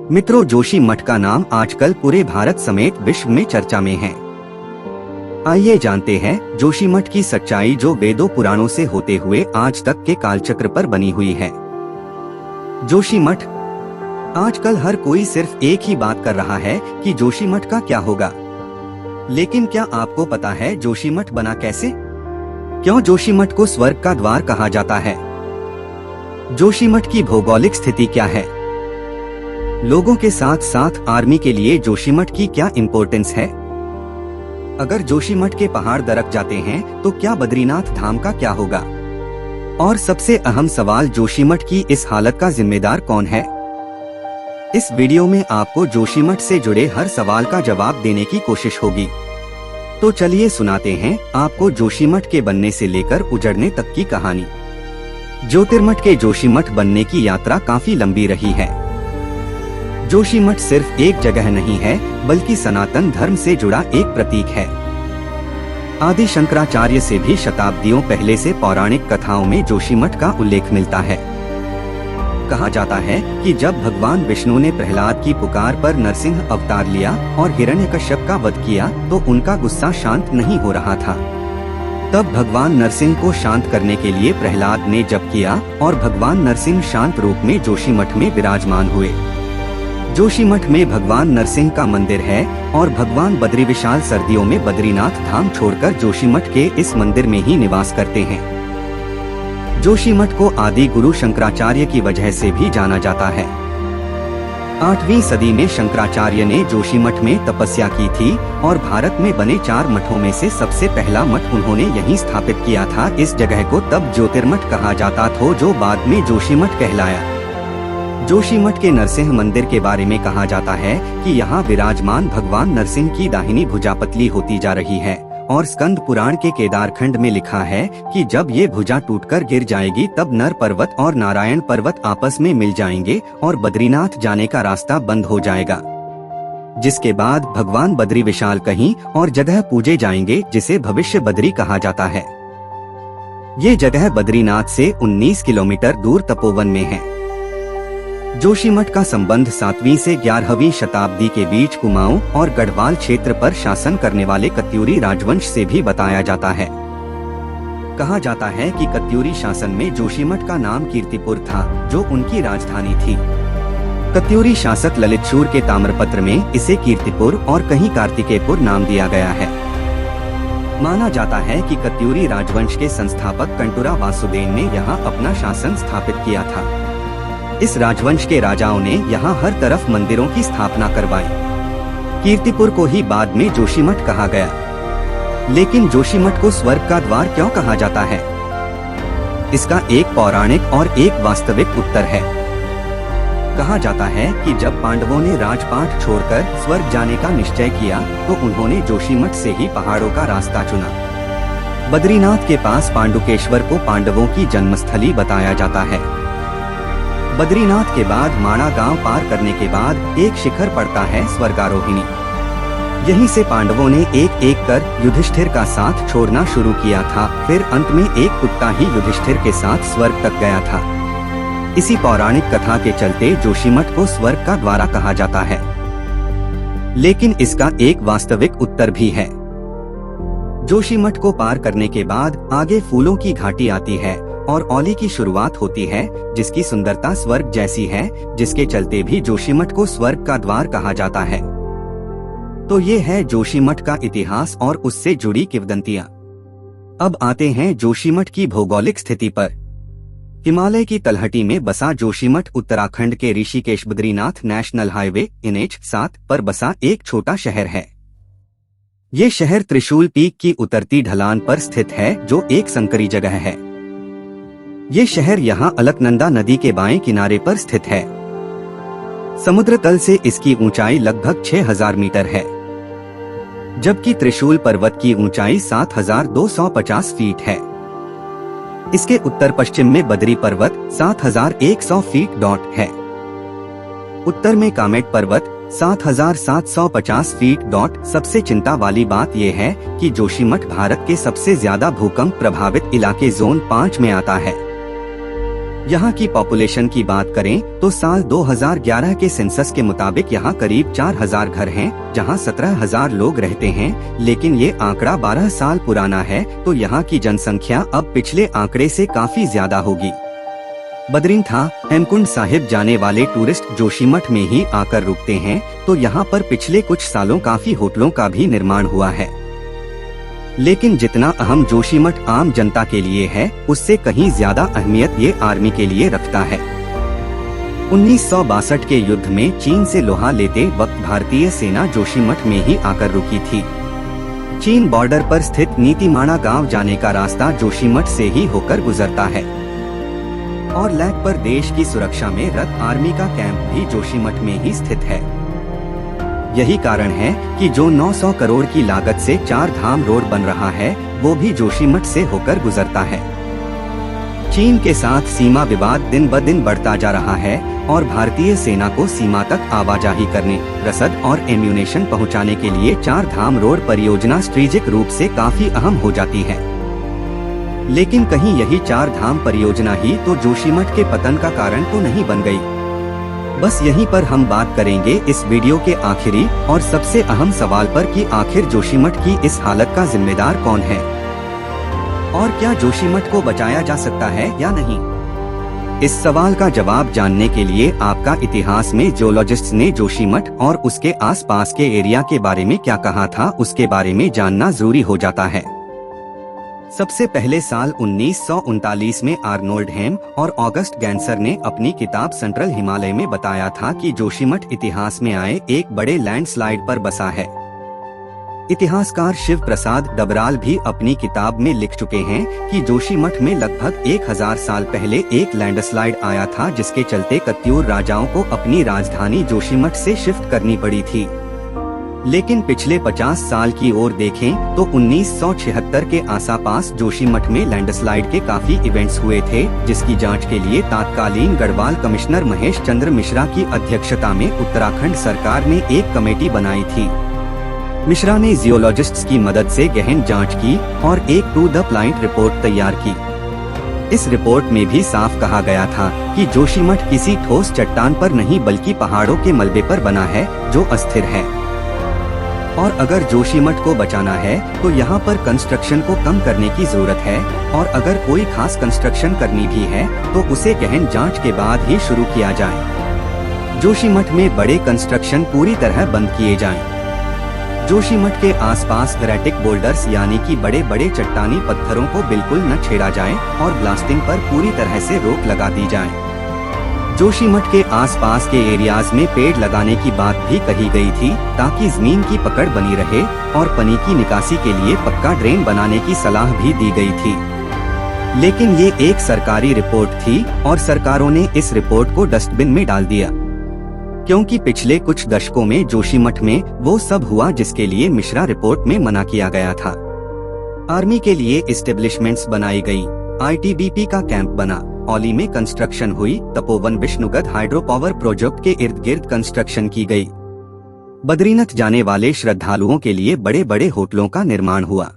मित्रों, जोशी मठ का नाम आजकल पूरे भारत समेत विश्व में चर्चा में है। आइए जानते हैं जोशी मठ की सच्चाई, जो वेदों पुराणों से होते हुए आज तक के कालचक्र पर बनी हुई है। जोशी मठ। आजकल हर कोई सिर्फ एक ही बात कर रहा है कि जोशी मठ का क्या होगा, लेकिन क्या आपको पता है जोशी मठ बना कैसे? क्यों जोशी मठ को स्वर्ग का द्वार कहा जाता है? जोशी मठ की भौगोलिक स्थिति क्या है? लोगों के साथ साथ आर्मी के लिए जोशी मठ की क्या इम्पोर्टेंस है? अगर जोशी मठ के पहाड़ दरक जाते हैं तो क्या बद्रीनाथ धाम का क्या होगा? और सबसे अहम सवाल, जोशी मठ की इस हालत का जिम्मेदार कौन है? इस वीडियो में आपको जोशी मठ से जुड़े हर सवाल का जवाब देने की कोशिश होगी। तो चलिए सुनाते हैं आपको जोशी मठ के बनने से लेकर उजड़ने तक की कहानी। ज्योतिर्मठ के जोशी मठ बनने की यात्रा काफी लंबी रही है। जोशी मठ सिर्फ एक जगह नहीं है, बल्कि सनातन धर्म से जुड़ा एक प्रतीक है। आदि शंकराचार्य से भी शताब्दियों पहले से पौराणिक कथाओं में जोशी मठ का उल्लेख मिलता है। कहा जाता है कि जब भगवान विष्णु ने प्रहलाद की पुकार पर नरसिंह अवतार लिया और हिरण्यकश्यप का वध किया तो उनका गुस्सा शांत नहीं हो रहा था। तब भगवान नरसिंह को शांत करने के लिए प्रहलाद ने जप किया और भगवान नरसिंह शांत रूप में जोशी मठ में विराजमान हुए। जोशी मठ में भगवान नरसिंह का मंदिर है और भगवान बद्री विशाल सर्दियों में बद्रीनाथ धाम छोड़कर जोशी मठ के इस मंदिर में ही निवास करते हैं। जोशी मठ को आदि गुरु शंकराचार्य की वजह से भी जाना जाता है। 8वीं सदी में शंकराचार्य ने जोशी मठ में तपस्या की थी और भारत में बने 4 मठों में से सबसे पहला मठ उन्होंने यहीं स्थापित किया था। इस जगह को तब ज्योतिर्मठ कहा जाता था, जो बाद में जोशी मठ कहलाया। जोशी मठ के नरसिंह मंदिर के बारे में कहा जाता है कि यहाँ विराजमान भगवान नरसिंह की दाहिनी भुजा पतली होती जा रही है और स्कंद पुराण के केदारखंड में लिखा है कि जब ये भुजा टूटकर गिर जाएगी तब नर पर्वत और नारायण पर्वत आपस में मिल जाएंगे और बद्रीनाथ जाने का रास्ता बंद हो जाएगा, जिसके बाद भगवान बद्री विशाल कहीं और जगह पूजे जाएंगे जिसे भविष्य बद्री कहा जाता है। ये जगह बद्रीनाथ से 19 किलोमीटर दूर तपोवन में है। जोशी मठ का संबंध 7वीं से 11वीं शताब्दी के बीच कुमाऊं और गढ़वाल क्षेत्र पर शासन करने वाले कत्यूरी राजवंश से भी बताया जाता है। कहा जाता है कि कत्यूरी शासन में जोशी मठ का नाम कीर्तिपुर था, जो उनकी राजधानी थी। कत्यूरी शासक ललितशूर के ताम्रपत्र में इसे कीर्तिपुर और कहीं कार्तिकेयपुर नाम दिया गया है। माना जाता है कि कत्यूरी राजवंश के संस्थापक कंटुरा वासुदेव ने यहाँ अपना शासन स्थापित किया था। इस राजवंश के राजाओं ने यहाँ हर तरफ मंदिरों की स्थापना करवाई। कीर्तिपुर को ही बाद में जोशी मठ कहा गया। लेकिन जोशी मठ को स्वर्ग का द्वार क्यों कहा जाता है? इसका एक पौराणिक और एक वास्तविक उत्तर है। कहा जाता है कि जब पांडवों ने राजपाट छोड़कर स्वर्ग जाने का निश्चय किया तो उन्होंने जोशी मठ से ही पहाड़ों का रास्ता चुना। बद्रीनाथ के पास पांडुकेश्वर को पांडवों की जन्मस्थली बताया जाता है। बद्रीनाथ के बाद माणा गांव पार करने के बाद एक शिखर पड़ता है स्वर्गारोहिणी। यहीं से पांडवों ने एक एक कर युधिष्ठिर का साथ छोड़ना शुरू किया था। फिर अंत में एक कुत्ता ही युधिष्ठिर के साथ स्वर्ग तक गया था। इसी पौराणिक कथा के चलते जोशी मठ को स्वर्ग का द्वार कहा जाता है। लेकिन इसका एक वास्तविक उत्तर भी है। जोशी मठ को पार करने के बाद आगे फूलों की घाटी आती है और औली की शुरुआत होती है, जिसकी सुंदरता स्वर्ग जैसी है, जिसके चलते भी जोशी मठ को स्वर्ग का द्वार कहा जाता है। तो ये है जोशी मठ का इतिहास और उससे जुड़ी किंवदंतियां। अब आते हैं जोशी मठ की भौगोलिक स्थिति पर। हिमालय की तलहटी में बसा जोशी मठ उत्तराखंड के Rishikesh Badrinath national highway NH-7 पर बसा एक छोटा शहर है। ये शहर त्रिशूल पीक की उतरती ढलान पर स्थित है, जो एक संकरी जगह है। ये शहर यहाँ अलकनंदा नदी के बाएं किनारे पर स्थित है। समुद्र तल से इसकी ऊंचाई लगभग 6000 मीटर है, जबकि त्रिशूल पर्वत की ऊंचाई 7250 फीट है। इसके उत्तर पश्चिम में बद्री पर्वत 7100 फीट है। उत्तर में कामेट पर्वत 7750 फीट। सबसे चिंता वाली बात यह है कि जोशी मठ भारत के सबसे ज्यादा भूकंप प्रभावित इलाके जोन 5 में आता है। यहाँ की पॉपुलेशन की बात करें तो साल 2011 के सेंसस के मुताबिक यहाँ करीब 4000 घर हैं, जहाँ 17000 लोग रहते हैं, लेकिन ये आंकड़ा 12 साल पुराना है, तो यहाँ की जनसंख्या अब पिछले आंकड़े से काफी ज्यादा होगी। बद्रीनाथ हेमकुंड साहिब जाने वाले टूरिस्ट जोशीमठ में ही आकर रुकते हैं, तो यहाँ पर पिछले कुछ सालों काफी होटलों का भी निर्माण हुआ है। लेकिन जितना अहम जोशीमठ आम जनता के लिए है, उससे कहीं ज्यादा अहमियत ये आर्मी के लिए रखता है। 1962 के युद्ध में चीन से लोहा लेते वक्त भारतीय सेना जोशीमठ में ही आकर रुकी थी। चीन बॉर्डर पर स्थित नीतीमाणा गांव जाने का रास्ता जोशीमठ से ही होकर गुजरता है और लैक पर देश की सुरक्षा में रत आर्मी का कैंप भी जोशीमठ में ही स्थित है। यही कारण है कि जो 900 करोड़ की लागत से 4 धाम रोड बन रहा है, वो भी जोशीमठ से होकर गुजरता है। चीन के साथ सीमा विवाद दिन ब दिन बढ़ता जा रहा है और भारतीय सेना को सीमा तक आवाजाही करने, रसद और एम्यूनेशन पहुंचाने के लिए 4 धाम रोड परियोजना स्ट्रेटेजिक रूप से काफी अहम हो जाती है। लेकिन कहीं यही 4 धाम परियोजना ही तो जोशीमठ के पतन का कारण तो नहीं बन गई। बस यहीं पर हम बात करेंगे इस वीडियो के आखिरी और सबसे अहम सवाल पर कि आखिर जोशीमठ की इस हालत का जिम्मेदार कौन है और क्या जोशीमठ को बचाया जा सकता है या नहीं। इस सवाल का जवाब जानने के लिए आपका इतिहास में जियोलॉजिस्ट्स ने जोशीमठ और उसके आसपास के एरिया के बारे में क्या कहा था, उसके बारे में जानना जरूरी हो जाता है। सबसे पहले साल 1939 में आर्नोल्ड हेम और ऑगस्ट गैंसर ने अपनी किताब सेंट्रल हिमालय में बताया था कि जोशीमठ इतिहास में आए एक बड़े लैंडस्लाइड पर बसा है। इतिहासकार शिव प्रसाद डबराल भी अपनी किताब में लिख चुके हैं कि जोशीमठ में लगभग 1000 साल पहले एक लैंडस्लाइड आया था, जिसके चलते कत्यूर राजाओं को अपनी राजधानी जोशीमठ से शिफ्ट करनी पड़ी थी। लेकिन पिछले 50 साल की ओर देखें तो 1976 के आसपास जोशीमठ में लैंडस्लाइड के काफी इवेंट्स हुए थे, जिसकी जांच के लिए तत्कालीन गढ़वाल कमिश्नर महेश चंद्र मिश्रा की अध्यक्षता में उत्तराखंड सरकार ने एक कमेटी बनाई थी। मिश्रा ने जियोलॉजिस्ट्स की मदद से गहन जांच की और एक टू द पॉइंट रिपोर्ट तैयार की। इस रिपोर्ट में भी साफ कहा गया था कि जोशीमठ किसी ठोस चट्टान पर नहीं बल्कि पहाड़ों के मलबे पर बना है, जो अस्थिर है। और अगर जोशीमठ को बचाना है तो यहाँ पर कंस्ट्रक्शन को कम करने की जरूरत है, और अगर कोई खास कंस्ट्रक्शन करनी भी है तो उसे गहन जांच के बाद ही शुरू किया जाए। जोशीमठ में बड़े कंस्ट्रक्शन पूरी तरह बंद किए जाएं। जोशीमठ के आसपास ग्रेटिक बोल्डर्स यानी कि बड़े बड़े चट्टानी पत्थरों को बिल्कुल न छेड़ा जाए और ब्लास्टिंग पर पूरी तरह से रोक लगा दी जाए। जोशीमठ के आसपास के एरियाज में पेड़ लगाने की बात भी कही गई थी, ताकि जमीन की पकड़ बनी रहे, और पानी की निकासी के लिए पक्का ड्रेन बनाने की सलाह भी दी गई थी। लेकिन ये एक सरकारी रिपोर्ट थी और सरकारों ने इस रिपोर्ट को डस्टबिन में डाल दिया, क्योंकि पिछले कुछ दशकों में जोशीमठ में वो सब हुआ जिसके लिए मिश्रा रिपोर्ट में मना किया गया था। आर्मी के लिए एस्टेब्लिशमेंट्स बनाई गई, ITBP का कैंप बना, औली में कंस्ट्रक्शन हुई, Tapovan Vishnugarh hydro power project के इर्द गिर्द कंस्ट्रक्शन की गई। बद्रीनाथ जाने वाले श्रद्धालुओं के लिए बड़े बड़े होटलों का निर्माण हुआ,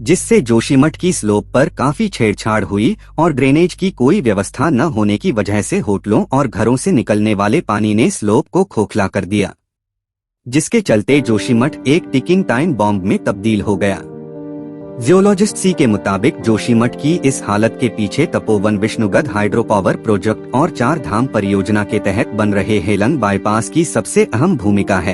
जिससे जोशीमठ की स्लोप पर काफी छेड़छाड़ हुई और ड्रेनेज की कोई व्यवस्था न होने की वजह से होटलों और घरों से निकलने वाले पानी ने स्लोप को खोखला कर दिया, जिसके चलते जोशीमठ एक टिकिंग टाइम बॉम्ब में तब्दील हो गया। जियोलॉजिस्ट के मुताबिक जोशीमठ की इस हालत के पीछे Tapovan Vishnugarh hydro power project और 4 धाम परियोजना के तहत बन रहे हेलंग बाईपास की सबसे अहम भूमिका है।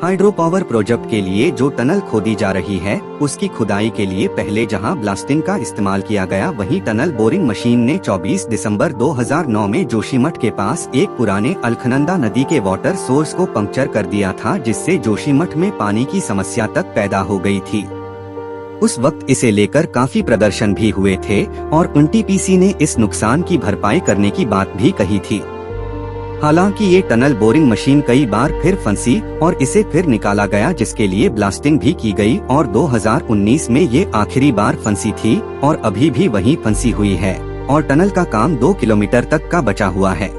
हाइड्रो पावर प्रोजेक्ट के लिए जो टनल खोदी जा रही है, उसकी खुदाई के लिए पहले जहां ब्लास्टिंग का इस्तेमाल किया गया, वहीं टनल बोरिंग मशीन ने 24 दिसंबर 2009 में जोशीमठ के पास एक पुराने अलखनंदा नदी के वाटर सोर्स को पंक्चर कर दिया था, जिससे जोशीमठ में पानी की समस्या तक पैदा हो गई थी। उस वक्त इसे लेकर काफी प्रदर्शन भी हुए थे और NTPC ने इस नुकसान की भरपाई करने की बात भी कही थी। हालांकि ये टनल बोरिंग मशीन कई बार फिर फंसी और इसे फिर निकाला गया, जिसके लिए ब्लास्टिंग भी की गई, और 2019 में ये आखिरी बार फंसी थी और अभी भी वहीं फंसी हुई है, और टनल का काम 2 किलोमीटर तक का बचा हुआ है।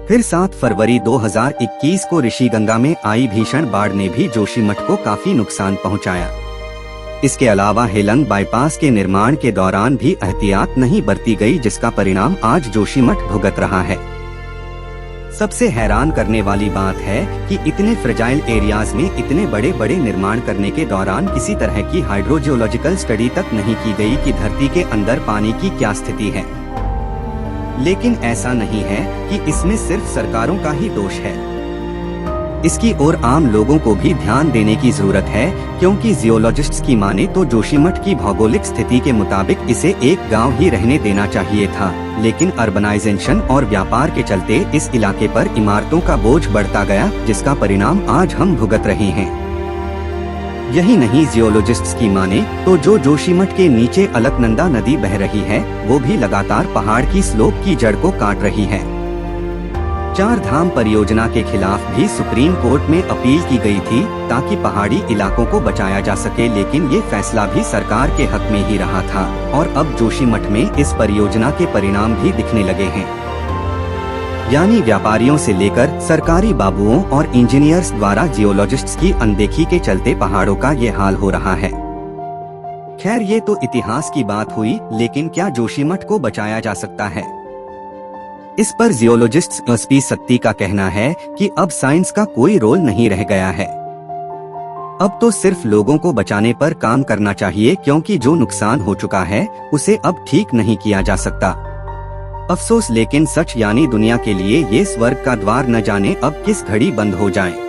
फिर 7 फरवरी 2021 को ऋषिगंगा में आई भीषण बाढ़ ने भी जोशीमठ को काफी नुकसान पहुंचाया। इसके अलावा हेलंग बाईपास के निर्माण के दौरान भी एहतियात नहीं बरती गई, जिसका परिणाम आज जोशीमठ भुगत रहा है। सबसे हैरान करने वाली बात है कि इतने फ्रेजाइल एरियाज में इतने बड़े बड़े निर्माण करने के दौरान किसी तरह की हाइड्रोजियोलॉजिकल स्टडी तक नहीं की गई कि धरती के अंदर पानी की क्या स्थिति है। लेकिन ऐसा नहीं है कि इसमें सिर्फ सरकारों का ही दोष है। इसकी ओर आम लोगों को भी ध्यान देने की जरूरत है, क्योंकि जियोलॉजिस्ट्स की माने तो जोशीमठ की भौगोलिक स्थिति के मुताबिक इसे एक गांव ही रहने देना चाहिए था, लेकिन अर्बनाइजेशन और व्यापार के चलते इस इलाके पर इमारतों का बोझ बढ़ता गया, जिसका परिणाम आज हम भुगत रहे हैं। यही नहीं, जियोलॉजिस्ट्स की माने तो जो जोशीमठ के नीचे अलकनंदा नदी बह रही है, वो भी लगातार पहाड़ की स्लोप की जड़ को काट रही है। चार धाम परियोजना के खिलाफ भी सुप्रीम कोर्ट में अपील की गई थी ताकि पहाड़ी इलाकों को बचाया जा सके, लेकिन ये फैसला भी सरकार के हक में ही रहा था और अब जोशीमठ में इस परियोजना के परिणाम भी दिखने लगे हैं। यानी व्यापारियों से लेकर सरकारी बाबुओं और इंजीनियर्स द्वारा जियोलॉजिस्ट्स की अनदेखी के चलते पहाड़ों का ये हाल हो रहा है। खैर, ये तो इतिहास की बात हुई, लेकिन क्या जोशीमठ को बचाया जा सकता है? इस पर जियोलॉजिस्ट एसपी सत्ती का कहना है कि अब साइंस का कोई रोल नहीं रह गया है। अब तो सिर्फ लोगों को बचाने पर काम करना चाहिए, क्योंकि जो नुकसान हो चुका है उसे अब ठीक नहीं किया जा सकता। अफसोस, लेकिन सच, यानी दुनिया के लिए ये स्वर्ग का द्वार न जाने अब किस घड़ी बंद हो जाए।